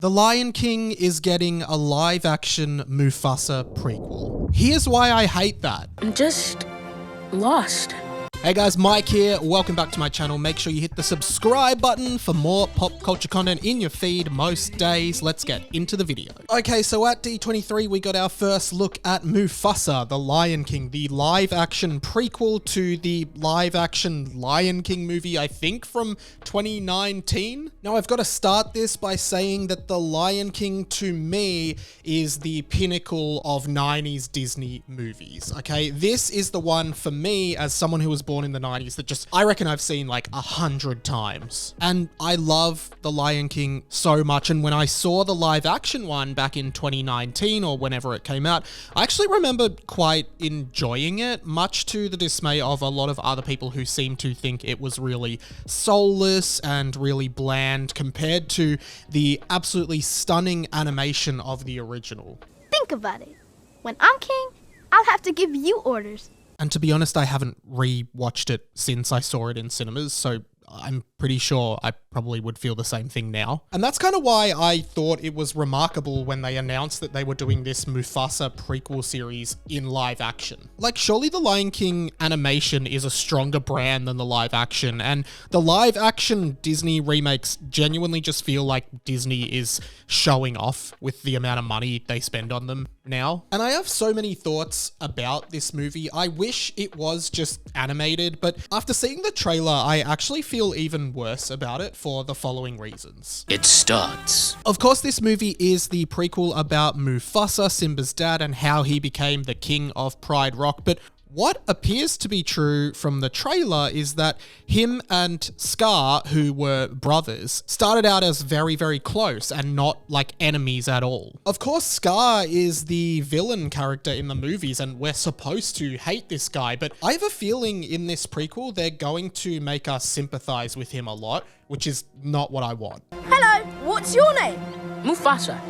The Lion King is getting a live-action Mufasa prequel. Here's why I hate that. I'm just lost. Hey guys, Mike here. Welcome back to my channel. Make sure you hit the subscribe button for more pop culture content in your feed most days. Let's get into the video. Okay, so at D23, we got our first look at Mufasa, the Lion King, the live-action prequel to the live-action Lion King movie, I think from 2019. Now, I've got to start this by saying that the Lion King, to me, is the pinnacle of 90s Disney movies, okay? This is the one for me, as someone who was born in the 90s, that just, I reckon I've seen like 100 times. And I love The Lion King so much. And when I saw the live action one back in 2019 or whenever it came out, I actually remember quite enjoying it, much to the dismay of a lot of other people who seem to think it was really soulless and really bland compared to the absolutely stunning animation of the original. Think about it. When I'm king, I'll have to give you orders. And to be honest, I haven't re-watched it since I saw it in cinemas, so I'm pretty sure I probably would feel the same thing now. And that's kind of why I thought it was remarkable when they announced that they were doing this Mufasa prequel series in live action. Like, surely the Lion King animation is a stronger brand than the live action, and the live action Disney remakes genuinely just feel like Disney is showing off with the amount of money they spend on them now. And I have so many thoughts about this movie. I wish it was just animated, but after seeing the trailer, I actually feel even worse about it for the following reasons. It starts. Of course, this movie is the prequel about Mufasa, Simba's dad, and how he became the king of Pride Rock, but what appears to be true from the trailer is that him and Scar, who were brothers, started out as very, very close and not like enemies at all. Of course, Scar is the villain character in the movies and we're supposed to hate this guy, but I have a feeling in this prequel, they're going to make us sympathize with him a lot, which is not what I want. Hello, what's your name? Mufasa.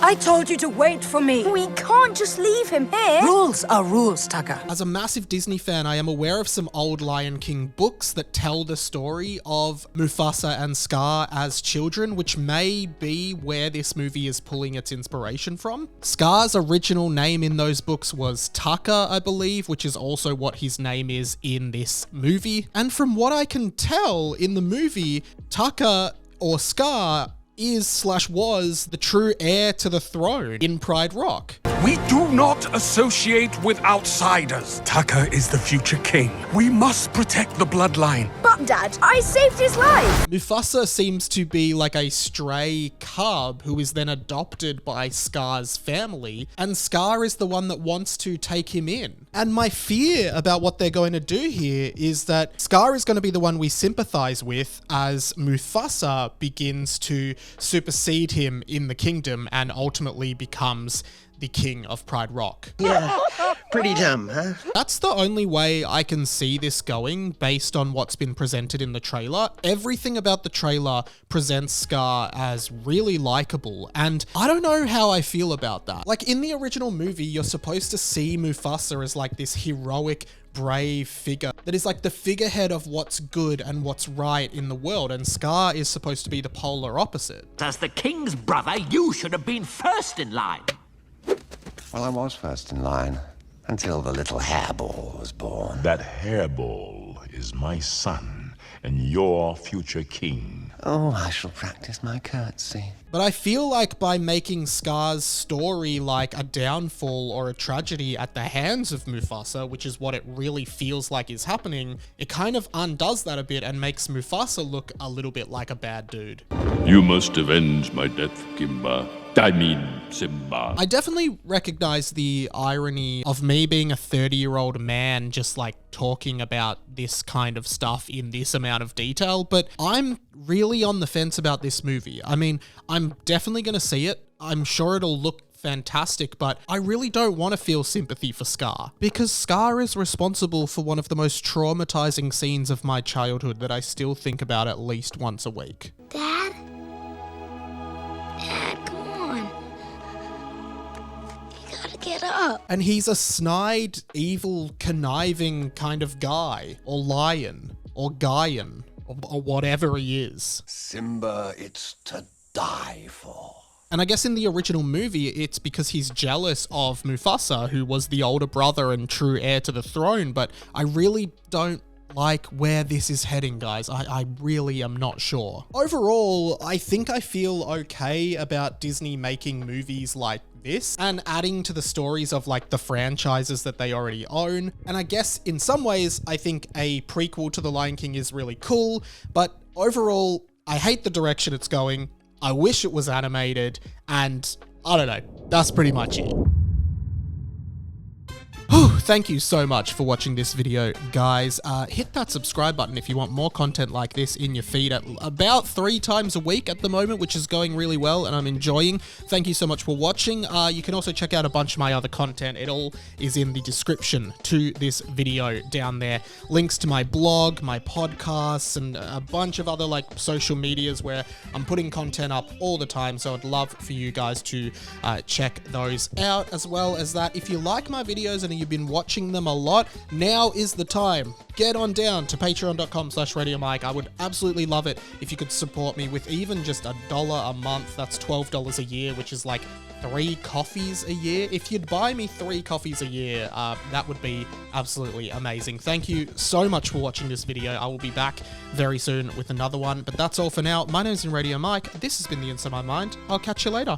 I told you to wait for me. We can't just leave him here. Rules are rules, Taka. As a massive Disney fan, I am aware of some old Lion King books that tell the story of Mufasa and Scar as children, which may be where this movie is pulling its inspiration from. Scar's original name in those books was Taka, I believe, which is also what his name is in this movie. And from what I can tell in the movie, Taka or Scar was the true heir to the throne in Pride Rock. We do not associate with outsiders. Taka is the future king. We must protect the bloodline. But Dad, I saved his life. Mufasa seems to be like a stray cub who is then adopted by Scar's family, and Scar is the one that wants to take him in. And my fear about what they're going to do here is that Scar is going to be the one we sympathize with as Mufasa begins to supersede him in the kingdom and ultimately becomes the king of Pride Rock. Yeah, pretty dumb, huh? That's the only way I can see this going based on what's been presented in the trailer. Everything about the trailer presents Scar as really likable, and I don't know how I feel about that. Like, in the original movie, you're supposed to see Mufasa as like this heroic, brave figure that is like the figurehead of what's good and what's right in the world, and Scar is supposed to be the polar opposite. As the king's brother, you should have been first in line. Well, I was first in line, until the little hairball was born. That hairball is my son, and your future king. Oh, I shall practice my curtsy. But I feel like by making Scar's story like a downfall or a tragedy at the hands of Mufasa, which is what it really feels like is happening, it kind of undoes that a bit and makes Mufasa look a little bit like a bad dude. You must avenge my death, Simba. I definitely recognize the irony of me being a 30-year-old man just like talking about this kind of stuff in this amount of detail, but I'm really on the fence about this movie. I mean, I'm definitely going to see it. I'm sure it'll look fantastic, but I really don't want to feel sympathy for Scar, because Scar is responsible for one of the most traumatizing scenes of my childhood that I still think about at least once a week. Dad, come on. You gotta get up. And he's a snide, evil, conniving kind of guy, or lion, or Gaian, or whatever he is. Simba, it's to die for. And I guess in the original movie, it's because he's jealous of Mufasa, who was the older brother and true heir to the throne. But I really don't like where this is heading, guys. I really am not sure. Overall, I think I feel okay about Disney making movies like this and adding to the stories of like the franchises that they already own. And I guess in some ways, I think a prequel to The Lion King is really cool. But overall, I hate the direction it's going. I wish it was animated, and I don't know, that's pretty much it. Thank you so much for watching this video, guys. Hit that subscribe button if you want more content like this in your feed at about 3 times a week at the moment, which is going really well and I'm enjoying. Thank you so much for watching. You can also check out a bunch of my other content. It all is in the description to this video down there. Links to my blog, my podcasts, and a bunch of other like social medias where I'm putting content up all the time. So I'd love for you guys to check those out, as well as that. If you like my videos and you've been watching them a lot, now is the time. Get on down to patreon.com/RadioMike. I would absolutely love it if you could support me with even just $1 a month. That's $12 a year, which is like 3 coffees a year. If you'd buy me 3 coffees a year, that would be absolutely amazing. Thank you so much for watching this video. I will be back very soon with another one, but that's all for now. My name's Radio Mike. This has been The Inside My Mind. I'll catch you later.